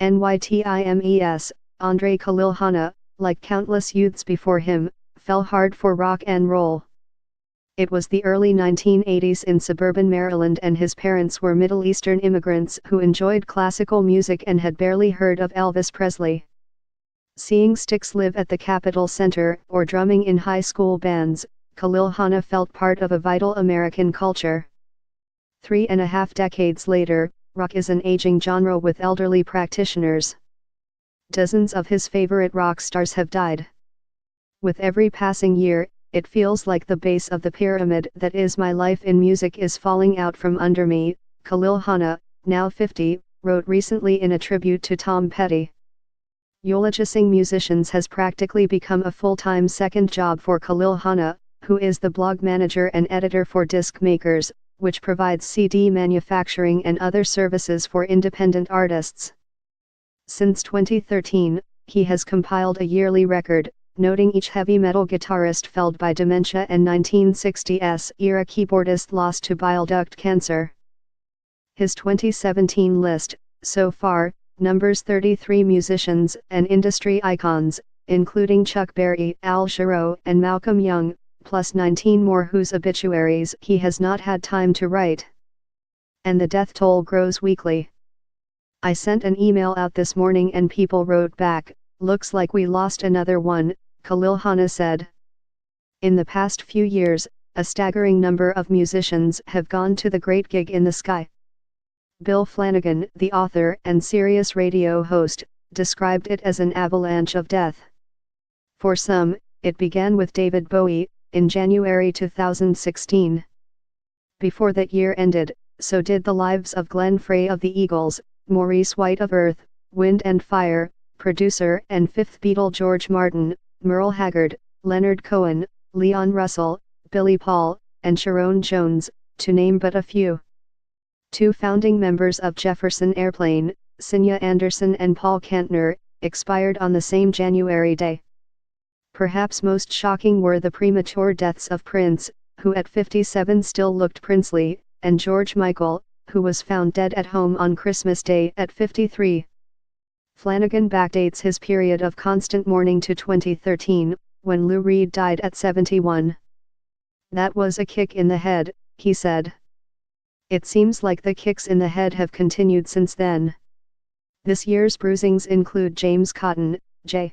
NYTIMES, Andrei Khalil Hanna, like countless youths before him, fell hard for rock and roll. It was the early 1980s in suburban Maryland, and his parents were Middle Eastern immigrants who enjoyed classical music and had barely heard of Elvis Presley. Seeing Styx live at the Capitol Center or drumming in high school bands, Khalil Hanna felt part of a vital American culture. 3.5 decades later, rock is an aging genre with elderly practitioners. Dozens of his favorite rock stars have died. With every passing year, it feels like the base of the pyramid that is my life in music is falling out from under me, Khalil Hanna, now 50, wrote recently in a tribute to Tom Petty. Eulogizing musicians has practically become a full-time second job for Khalil Hanna, who is the blog manager and editor for Disc Makers, which provides CD manufacturing and other services for independent artists. Since 2013, he has compiled a yearly record, noting each heavy metal guitarist felled by dementia and 1960s era keyboardist lost to bile duct cancer. His 2017 list, so far, numbers 33 musicians and industry icons, including Chuck Berry, Al Jarreau, and Malcolm Young, plus 19 more whose obituaries he has not had time to write. And the death toll grows weekly. I sent an email out this morning and people wrote back, "Looks like we lost another one," Khalil Hanna said. In the past few years, a staggering number of musicians have gone to the great gig in the sky. Bill Flanagan, the author and Sirius radio host, described it as an avalanche of death. For some, it began with David Bowie, in January 2016. Before that year ended, so did the lives of Glenn Frey of the Eagles, Maurice White of Earth, Wind and Fire, producer and fifth Beatle George Martin, Merle Haggard, Leonard Cohen, Leon Russell, Billy Paul, and Sharon Jones, to name but a few. Two founding members of Jefferson Airplane, Sinya Anderson and Paul Kantner, expired on the same January day. Perhaps most shocking were the premature deaths of Prince, who at 57 still looked princely, and George Michael, who was found dead at home on Christmas Day at 53. Flanagan backdates his period of constant mourning to 2013, when Lou Reed died at 71. "That was a kick in the head," he said. "It seems like the kicks in the head have continued since then." This year's bruisings include James Cotton, J.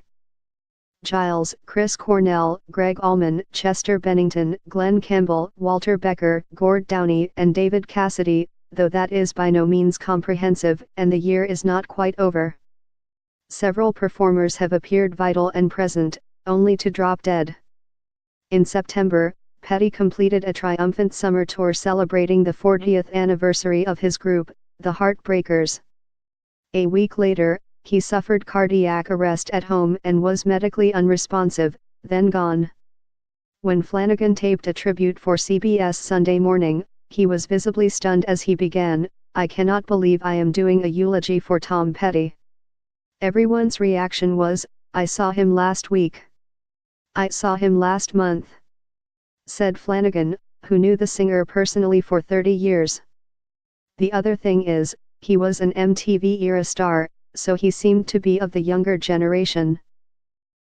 Giles, Chris Cornell, Greg Allman, Chester Bennington, Glenn Campbell, Walter Becker, Gord Downie, and David Cassidy, though that is by no means comprehensive, and the year is not quite over. Several performers have appeared vital and present, only to drop dead. In September, Petty completed a triumphant summer tour celebrating the 40th anniversary of his group, the Heartbreakers. A week later, he suffered cardiac arrest at home and was medically unresponsive, then gone. When Flanagan taped a tribute for CBS Sunday Morning, he was visibly stunned as he began, "I cannot believe I am doing a eulogy for Tom Petty." Everyone's reaction was, "I saw him last week. I saw him last month," said Flanagan, who knew the singer personally for 30 years. "The other thing is, he was an MTV-era star, so he seemed to be of the younger generation.